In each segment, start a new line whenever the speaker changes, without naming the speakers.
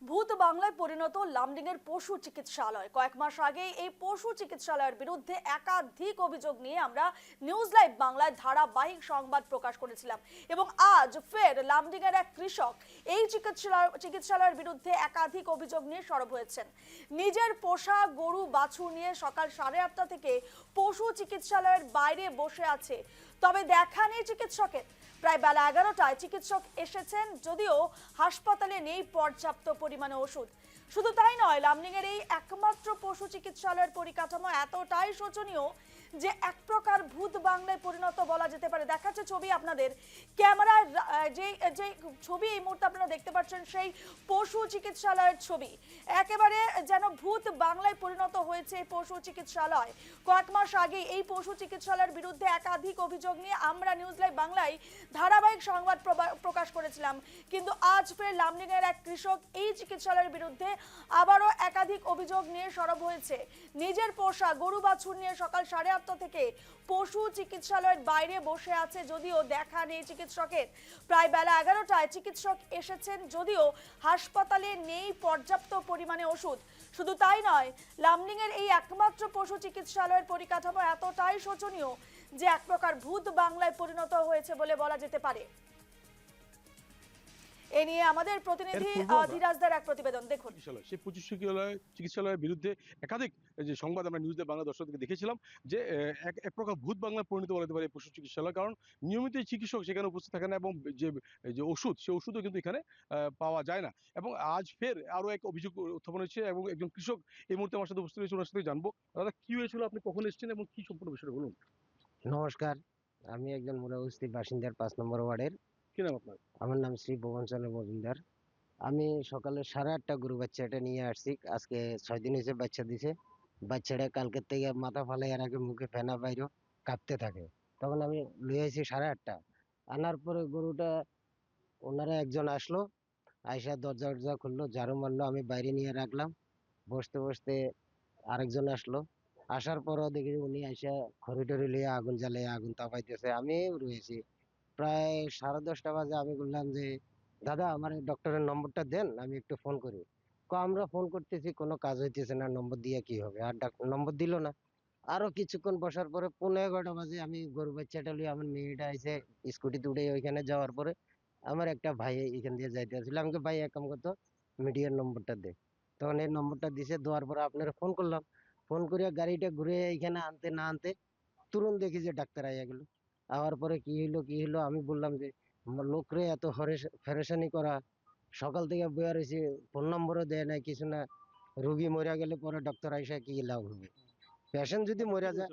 ভূত বাংলায় পরিণত লামডিংয়ের পশু চিকিৎসালয়। কয়েক মাস আগেই এই পশু চিকিৎসালয়ের বিরুদ্ধে একাধিক অভিযোগ নিয়ে আমরা নিউজ লাইভ বাংলায় ধারাবাহিক সংবাদ প্রকাশ করেছিলাম এবং আজ ফের লামডিংয়ের এক কৃষক এই চিকিৎসালয়ের বিরুদ্ধে একাধিক অভিযোগ নিয়ে সরব হয়েছেন। নিজের পোষা গরু বাছুর নিয়ে সকাল 8:30 থেকে পশু চিকিৎসালয়ের বাইরে বসে আছে, তবে দেখা নেই চিকিৎসকের। প্রায় বেলা 11টায় চিকিৎসক এসেছেন, যদিও হাসপাতালে নেই পর্যাপ্ত পরিমাণে ওষুধ। শুধু তাই নয়, লামডিংয়ের এই একমাত্র পশু চিকিৎসালয়ের পরিকাঠামো এতটাই শোচনীয় যে এক প্রকার ভূত বাংলায় পরিণত বলা যেতে পারে। দেখাচ্ছে ছবি আপনাদের ক্যামেরায়, যে যে ছবি এই মুহূর্তে আপনারা দেখতে পাচ্ছেন সেই পশু চিকিৎসালয়ের ছবি। একেবারে যেন ভূত বাংলায় পরিণত হয়েছে এই পশু চিকিৎসালয়। কয়েক মাস আগে এই পশু চিকিৎসালয়ের বিরুদ্ধে একাধিক অভিযোগ নিয়ে আমরা নিউজ লাইভ বাংলায় ধারাবাহিক সংবাদ প্রকাশ করেছিলাম, কিন্তু আজ ফের লামডিংয়ের এক কৃষক এই চিকিৎসালয়ের বিরুদ্ধে আবারও একাধিক অভিযোগ নিয়ে সরব হয়েছে। নিজের পোষা গরু বাছুর নিয়ে সকাল 8:30 থেকে পশু চিকিৎসালয়ের বাইরে বসে আছে, যদিও দেখা নেই চিকিৎসকের। প্রায় বেলা 11টায় চিকিৎসক এসেছেন, যদিও হাসপাতালে নেই পর্যাপ্ত পরিমাণে ওষুধ। শুধু তাই নয়, লামডিংয়ের এই একমাত্র পশু চিকিৎসালয়ের পরিকাঠামো এতটাই শোচনীয় যে এক প্রকার ভূত বাংলায় পরিণত হয়েছে বলে বলা যেতে পারে। এ নিয়ে আমাদের প্রতিনিধি ধীরাজদার এক প্রতিবেদন দেখুন।
সেই পশু চিকিৎসালয়ের বিরুদ্ধে একাধিক যে সংবাদ আমরা নিউজে বাংলা দর্শকদেরকে দেখেছিলাম যে এক প্রকার ভূত বাংলায় পরিণত বলা যেতে পারে পশু চিকিৎসালয়, কারণ নিয়মিত চিকিৎসক সেখানে উপস্থিত থাকে না এবং যে যে ওষুধ সেই ওষুধও কিন্তু এখানে পাওয়া যায় না। এবং আজ ফের আরো এক অভিযোগ উত্থাপন হয়েছে এবং একজন কৃষক এই মুহূর্তে আমার সাথে উপস্থিত হয়েছে, ওনার সাথে জানবো দাদা কি হয়েছিল, আপনি কখন এসেছেন এবং কি সম্পূর্ণ বিষয়টা বলুন।
নমস্কার, আমি একজন মুরাবস্তির বাসিন্দার 5 নম্বর ওয়ার্ডের।
কি নাম আপনার?
আমার নাম শ্রী ভুবন চন্দ্র মজুমদার। আমি সকালে 8:30 গরু বাচ্চাটা নিয়ে আসছি। আজকে 6 দিন হয়েছে বাচ্চা দিছে। বাচ্চাটা কালকের থেকে মাথা ফালাই এর আগে মুখে ফেনা বাইর কাঁপতে থাকে। তখন আমি লয়ে আসি 8:30। আনার পরে গরুটা ওনারা একজন আসলো, আইসা দরজা টরজা খুললো, ঝাড়ু মারলো, আমি বাইরে নিয়ে রাখলাম। বসতে বসতে আরেকজন আসলো, আসার পরও দেখি উনি আইসা খড়ি টড়ি লিয়ে আগুন জ্বালিয়ে আগুন তাপাইতেছে। আমি রয়েছি প্রায় 10:30 বাজে। আমি বললাম যে দাদা আমার ডক্টরের নম্বরটা দেন, আমি একটু ফোন করি। আমরা ফোন করতেছি, কোনো কাজ হইতেছে না, নম্বর দিয়ে কি হবে। আর নম্বর দিল না। আরো কিছুক্ষণ বসার পরে 11:15 বাজে আমি গরু বাচ্চাটা লিয়ে আমার মেয়েটা আইসে স্কুটিতে উঠে ওইখানে যাওয়ার পরে আমার একটা ভাই এখান দিয়ে যাইতে আসছিল। আমাকে ভাই এক কাম করতো, মিডিয়ার নম্বরটা দে। তখন এই নম্বরটা দিছে, দেওয়ার পরে আপনারা ফোন করলাম। ফোন করিয়া গাড়িটা ঘুরে এইখানে আনতে না আনতে তুরন্ত দেখি যে ডাক্তার আইয়া গেল। আওয়ার পরে কি হইলো আমি বললাম যে লোকরে এত ফেরেশানি করা, সকাল থেকে বইয়া রয়েছে, ফোন নম্বরও দেয় নাই কিছু না। রুগী মরিয়া গেলে পরে ডক্টর আইসা কি লাভ হবে? পেশেন্ট যদি মরিয়া যায়।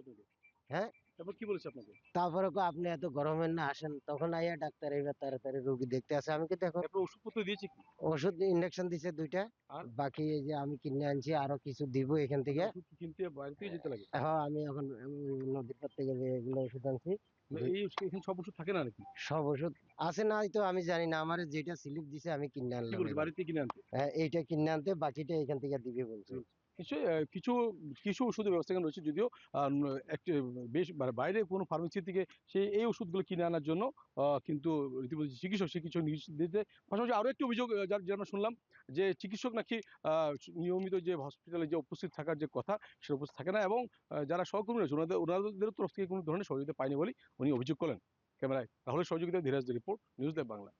হ্যাঁ,
তারপর কি বলেছে আপনাকে?
তারপরে আপনি এত গরমের না আসেন, তখন আইয়া ডাক্তার এবার তাড়াতাড়ি রুগী দেখতে আসে। আমি কি দেখো
তারপর ওষুধপত্র দিয়েছে কি?
ওষুধ ইনজেকশন দিছে 2টা।
আর
বাকি এই যে আমি কিনে আনছি, আরো কিছু দিব এখান থেকে।
ওষুধ কি কিনতে বাইরে থেকে যেতে লাগে?
হ্যাঁ, আমি এখন নদীর পার থেকে যে এগুলো ওষুধ আনছি।
এই এখানে সব ওষুধ থাকে না নাকি?
সব ওষুধ আছে নাই তো আমি জানি না, আমার যেটা স্লিপ দিছে আমি কিনে
কি
আনলাম
বলছে
এবার।
বাড়িতে কিনে আনতে?
হ্যাঁ, এইটা কিনে আনতে, বাকিটা এখান থেকে দিবে বলছে।
নিশ্চয়ই কিছু কিছু ওষুধের ব্যবস্থা এখানে রয়েছে, যদিও একটি বেশ মানে বাইরে কোনো ফার্মেসি থেকে সেই এই ওষুধগুলো কিনে আনার জন্য কিন্তু রীতিমতো চিকিৎসক সে কিছু নির্দেশ দিতে। পাশাপাশি আরও একটি অভিযোগ যার আমরা শুনলাম যে চিকিৎসক নাকি নিয়মিত যে হসপিটালে যে উপস্থিত থাকার যে কথা সেটা উপস্থিত থাকে না এবং যারা সহকর্মী রয়েছে ওনাদের তরফ থেকে কোনো ধরনের সহযোগিতা পায়নি বলেই উনি অভিযোগ করলেন। ক্যামেরায় রাহুলের সহযোগিতায় ধীরাজদের রিপোর্ট, নিউজ লাইভ বাংলা।